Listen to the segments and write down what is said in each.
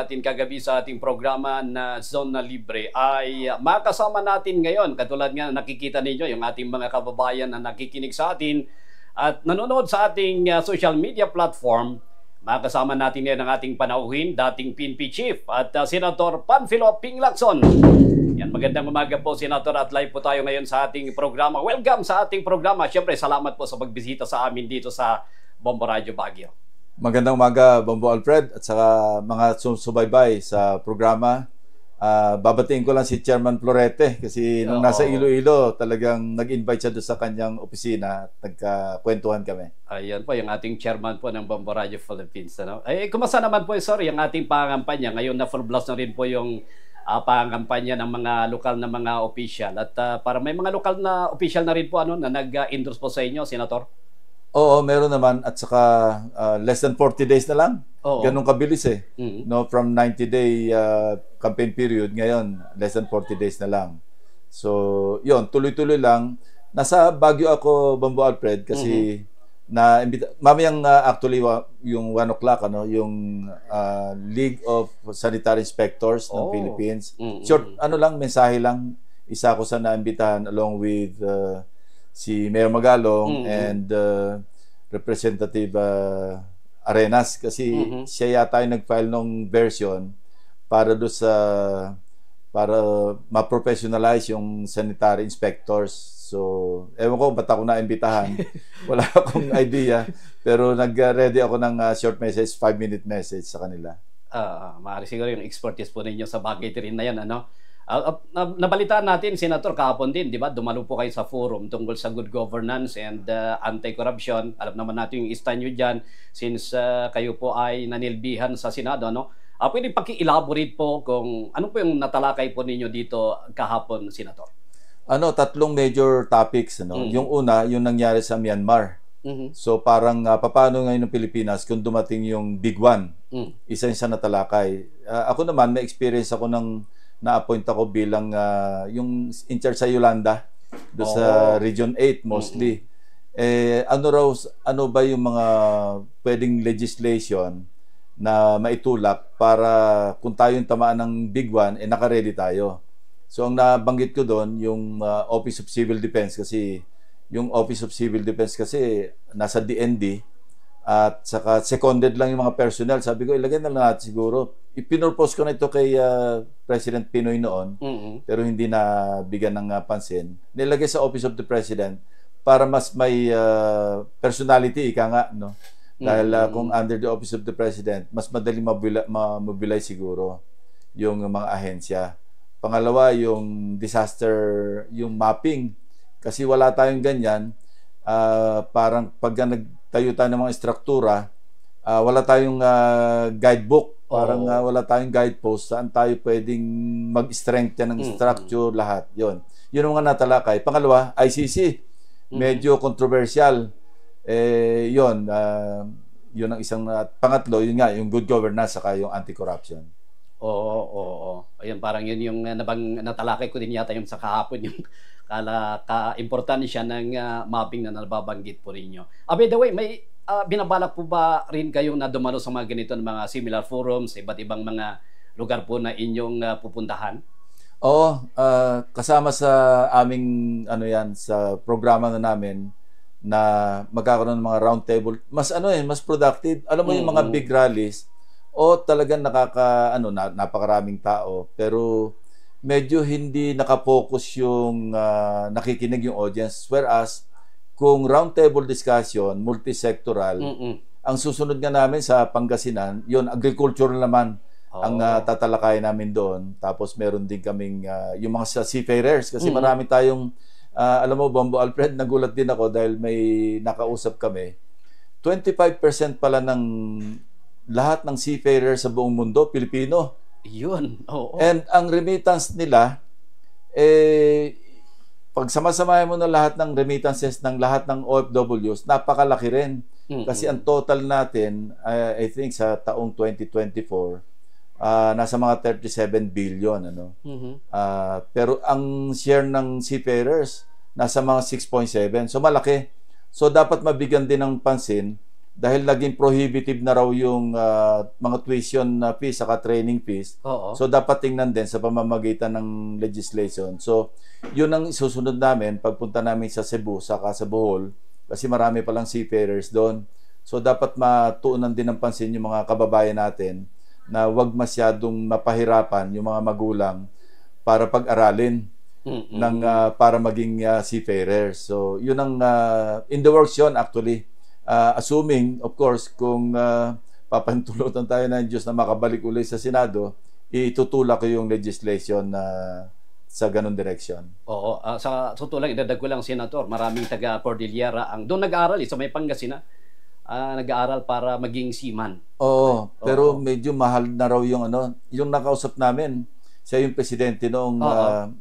natin kagabi sa ating programa na Zone na Libre ay makasama natin ngayon. Katulad nga nakikita ninyo yung ating mga kababayan na nakikinig sa atin at nanonood sa ating social media platform. Makasama natin ngayon ang ating panauhin, dating PNP Chief at Senator Panfilo Ping Lacson. Yan, magandang umaga po, Senator, at live po tayo ngayon sa ating programa. Welcome sa ating programa. Siyempre, salamat po sa pagbisita sa amin dito sa Bombo Radio Baguio. Magandang umaga, Bombo Alfred, at saka mga subaybay sa programa. Babatiin ko lang si Chairman Florete kasi nung nasa Iloilo, talagang nag-invite siya doon sa kanyang opisina at nagkakwentuhan kami. Ayan po, yung ating chairman po ng Bombo Radio Philippines. Ano? Kumusta naman po, sir, yung ating pangampanya? Ngayon na full blast na rin po yung pangampanya ng mga lokal na mga official. At para may mga lokal na official na rin po na nag-endorse po sa inyo, Senator? Oo, meron naman, at saka less than 40 days na lang. Ganun kabilis eh. No, from 90-day campaign period, ngayon less than 40 days na lang. So, yun, tuloy-tuloy lang. Nasa Baguio ako, Bombo Alfred, kasi mamayang actually yung 1 o'clock, yung League of Sanitary Inspectors ng Philippines. Short, mensahe lang. Isa ko sa naimbitahan along with si Mayor Magalong and Representative Arenas kasi siya yata yung nag-file ng version para para ma-professionalize yung sanitary inspectors. So, ewan ko ba't ako naimbitahan. Wala akong idea. Pero nag-ready ako ng short message, 5-minute message sa kanila. Maaari siguro yung expertise po ninyo sa bagay rin na yan, ano? Nabalitaan natin, Senator, kahapon din, di ba? Dumalo po kayo sa forum tungkol sa good governance and anti-corruption. Alam naman natin yung stand nyo dyan since kayo po ay nanilbihan sa Senado, no? Pwede paki-elaborate po kung ano po yung natalakay po ninyo dito kahapon, Senator? 3 major topics, no? Yung una, yung nangyari sa Myanmar. So parang paano ngayon ng Pilipinas kung dumating yung big one? Isa yung sa natalakay. Ako naman, may experience ako na-appoint ako bilang yung in charge sa Yolanda, do sa Region 8 mostly. Ano ba yung mga pwedeng legislation na maitulak para kung tayo yung tamaan ng big one, naka-ready tayo. So ang nabanggit ko doon, yung Office of Civil Defense kasi yung Office of Civil Defense kasi nasa DND at saka seconded lang yung mga personnel. Sabi ko, ilagay na lang natin siguro. Ipinurpose ko na ito kay President Pinoy noon, pero hindi na bigyan ng pansin. Nilagay sa Office of the President para mas may personality, ika nga, no? Dahil kung under the Office of the President, mas madali mobilize siguro yung mga ahensya. Pangalawa, yung disaster, yung mapping. Kasi wala tayong ganyan. Parang pag nagtayo tayo ng mga struktura, wala tayong guidebook. Parang wala tayong guidepost. Saan tayo pwedeng mag-strengthen ng structure, lahat. Yun ang mga natalakay. Pangalawa, ICC. Medyo controversial. Yun ang isang pangatlo, yun nga, yung good governance saka yung anti-corruption. Oo. Ayun, parang yun yung natalakay ko din yata yung sa kahapon, yung ka-importansya ng mapping na nababanggit po ninyo. By the way, may binabalak po ba rin kayong na dumalo sa mga ganito ng mga similar forums, iba't ibang mga lugar po na inyong pupuntahan? Oo, kasama sa aming sa programa na namin na magkakaroon ng mga round table, mas productive. Alam mo yung mga big rallies, talagang napakaraming tao, pero medyo hindi nakapokus yung nakikinig yung audience. Whereas, kung round table discussion, multisectoral, ang susunod nga namin sa Pangasinan, yun, agriculture naman ang tatalakay namin doon. Tapos meron din kaming yung mga seafarers, kasi marami tayong alam mo, Bombo Alfred, nagulat din ako dahil may nakausap kami. 25% pala ng lahat ng seafarers sa buong mundo, Pilipino. Yun, oo. And ang remittance nila, pag samasamahin mo na lahat ng remittances ng lahat ng OFWs, napakalaki rin. Kasi ang total natin, I think sa taong 2024, nasa mga 37 billion. Pero ang share ng seafarers, nasa mga 6.7. So malaki. So dapat mabigyan din ng pansin dahil naging prohibitive na raw yung mga tuition fees saka training fees. Oo. So dapat tingnan din sa pamamagitan ng legislation. So yun ang isusunod namin pagpunta namin sa Cebu saka sa Bohol kasi marami palang seafarers doon. So dapat matuunan din ng pansin yung mga kababayan natin na wag masyadong mapahirapan yung mga magulang para pag-aralin ng para maging seafarers. So yun ang in the works yun actually. Assuming, of course, kung papantulutan tayo ng Diyos na makabalik ulit sa Senado, itutulak ko yung legislation na sa ganun direksyon. Oo. Sa tutulang, idadag ko lang, Senator, maraming taga Cordillera ang doon nag-aaral, sa may Pangasinan, nag-aaral para maging seaman. Oo, pero medyo mahal na raw yung yung nakausap namin, siya yung presidente noong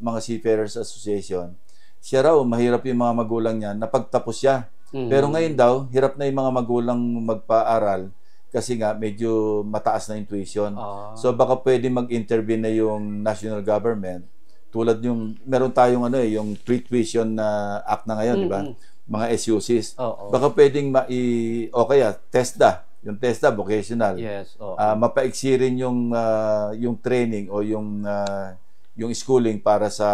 mga Seafarers Association. Siya raw, mahirap yung mga magulang niya, napagtapos siya. Pero ngayon daw, hirap na yung mga magulang magpa-aral kasi nga medyo mataas na yung tuition. So baka pwede mag-intervene na yung national government. Tulad yung meron tayong yung pre-tuition na act na ngayon, di ba? Mga SUCs. Baka pwedeng o kaya TESDA, yung TESDA vocational. Yes. Mapaiksi rin yung training o yung schooling para sa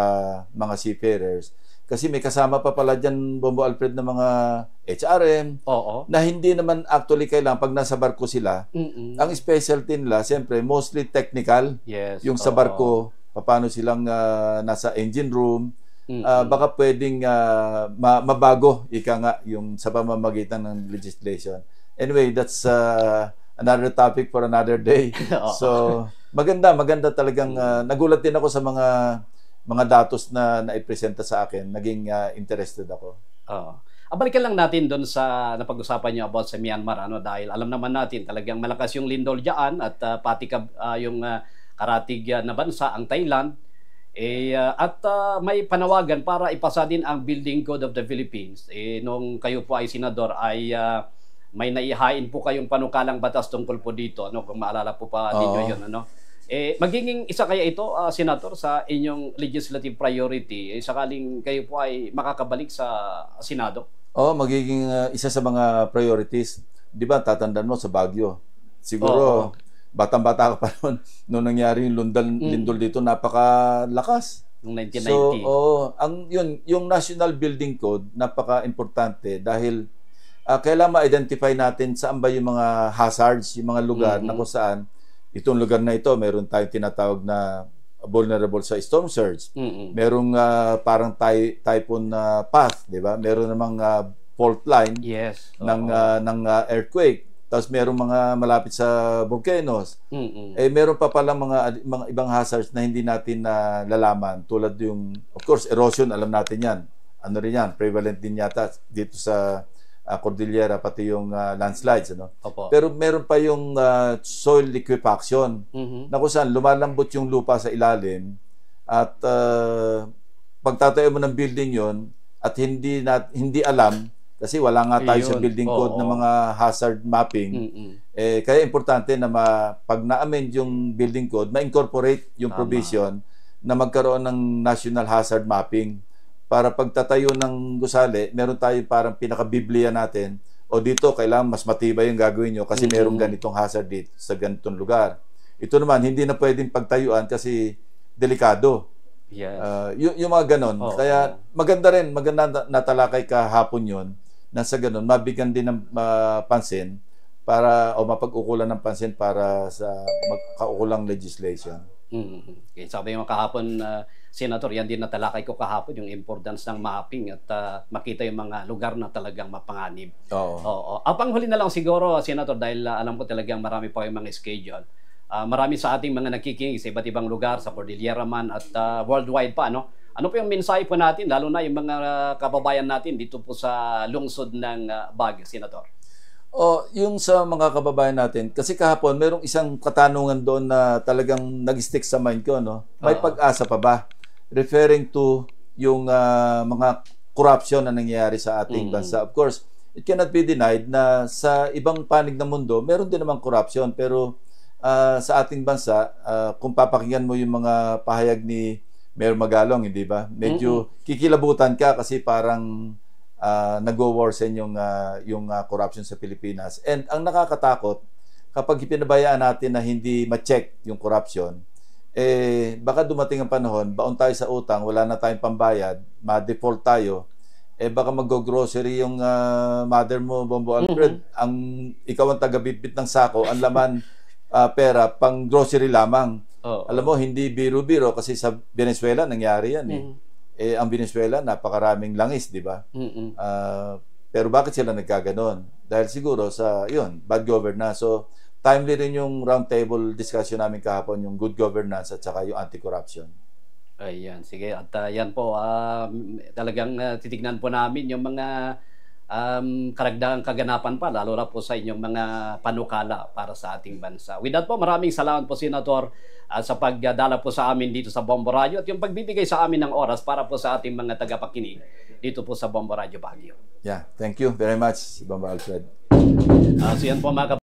mga seafarers. Kasi may kasama pa pala dyan, Bombo Alfred, na mga HRM na hindi naman actually kailangan pag nasa barko sila. Ang specialty nila, siyempre, mostly technical. Yes. Yung sa barko, paano silang nasa engine room. Baka pwedeng mabago, ika nga, yung sa pamamagitan ng legislation. Anyway, that's another topic for another day. So, maganda talagang, nagulat din ako sa mga datos na naipresenta sa akin, naging interested ako. Balikan lang natin doon sa napag-usapan niyo about sa Myanmar, dahil alam naman natin talagang malakas yung lindol diyan at pati yung karatig na bansa, ang Thailand. At may panawagan para ipasa din ang Building Code of the Philippines. Nung kayo po ay senador, ay may naihain po kayong panukalang batas tungkol po dito. Kung maalala po pa ninyo yun, magiging isa kaya ito, Senator, sa inyong legislative priority sakaling kayo po ay makakabalik sa Senado? Magiging isa sa mga priorities. Di ba, tatandaan mo sa Baguio. Siguro, batang-bata ka pa noon nung nangyari yung lindol dito, napakalakas. Noong 1990. So, yung National Building Code, napaka-importante dahil kailangan ma-identify natin saan ba yung mga hazards, yung mga lugar na kung saan itong lugar na ito, meron tayong tinatawag na vulnerable sa storm surge. Merong parang typhoon path, di ba? Meron namang fault line ng earthquake. Tapos merong mga malapit sa volcanoes. Meron pa palang mga ibang hazards na hindi natin nalalaman. Tulad yung, of course, erosion, alam natin yan. Ano rin yan, prevalent din yata dito sa Cordillera, pati yung landslides. Pero meron pa yung soil liquefaction na kung saan lumalambot yung lupa sa ilalim at pagtatayo mo ng building yon at hindi alam kasi wala nga tayo sa building code ng mga hazard mapping. Kaya importante na pag na-amend yung building code, ma-incorporate yung provision na magkaroon ng national hazard mapping. Para pagtatayo ng gusali, meron tayo parang pinaka-biblia natin. O dito, kailangan mas matibay yung gagawin nyo kasi merong ganitong hazard dito sa ganitong lugar. Ito naman, hindi na pwedeng pagtayuan kasi delikado. Yes. Yung mga ganon. Kaya maganda natalakay kahapon yun na sa ganon, mabigyan din ng pansin para, o mapag-ukulan ng pansin para sa magkaukulang legislation. Okay, sabi mo kahapon, Senator, yan din natalakay ko kahapon, yung importance ng mapping at makita yung mga lugar na talagang mapanganib. Panghuli na lang siguro, Senator, dahil alam ko talagang marami pa yung mga schedule. Marami sa ating mga nakikinig sa iba't ibang lugar, sa Cordillera man at worldwide pa, ano po yung mensahe po natin, lalo na yung mga kababayan natin dito po sa lungsod ng Baguio, Senator? Yung sa mga kababayan natin, kasi kahapon merong isang katanungan doon na talagang nag-stick sa mind ko, may pag-asa pa ba? Referring to yung mga corruption na nangyayari sa ating bansa. Of course, it cannot be denied na sa ibang panig ng mundo, meron din namang corruption, pero sa ating bansa, kung papakinggan mo yung mga pahayag ni Mayor Magalong, hindi ba? Medyo kikilabutan ka kasi parang nag-worsen yung corruption sa Pilipinas. And ang nakakatakot, kapag pinabayaan natin na hindi ma-check yung corruption, baka dumating ang panahon, baon tayo sa utang, wala na tayong pambayad, ma-default tayo, baka mag-grocery yung mother mo, Bombo Alfred, ikaw ang taga-bitbit ng sako, ang laman pera, pang grocery lamang. Alam mo, hindi biro-biro kasi sa Venezuela nangyari yan ang Venezuela, napakaraming langis, di ba? Pero bakit sila nagkaganon? Dahil siguro sa, bad governance. So, timely rin yung roundtable discussion namin kahapon, yung good governance at saka yung anti-corruption. Ayan, sige. At yan po, talagang titignan po namin yung mga karagdagang kaganapan pa, lalo na po sa inyong mga panukala para sa ating bansa. With that po, maraming salamat po, Senator, sa pagdala po sa amin dito sa Bombo Radio at yung pagbibigay sa amin ng oras para po sa ating mga tagapakinig dito po sa Bombo Radio Baguio. Yeah, thank you very much, Bombo Alfred. So yan po mga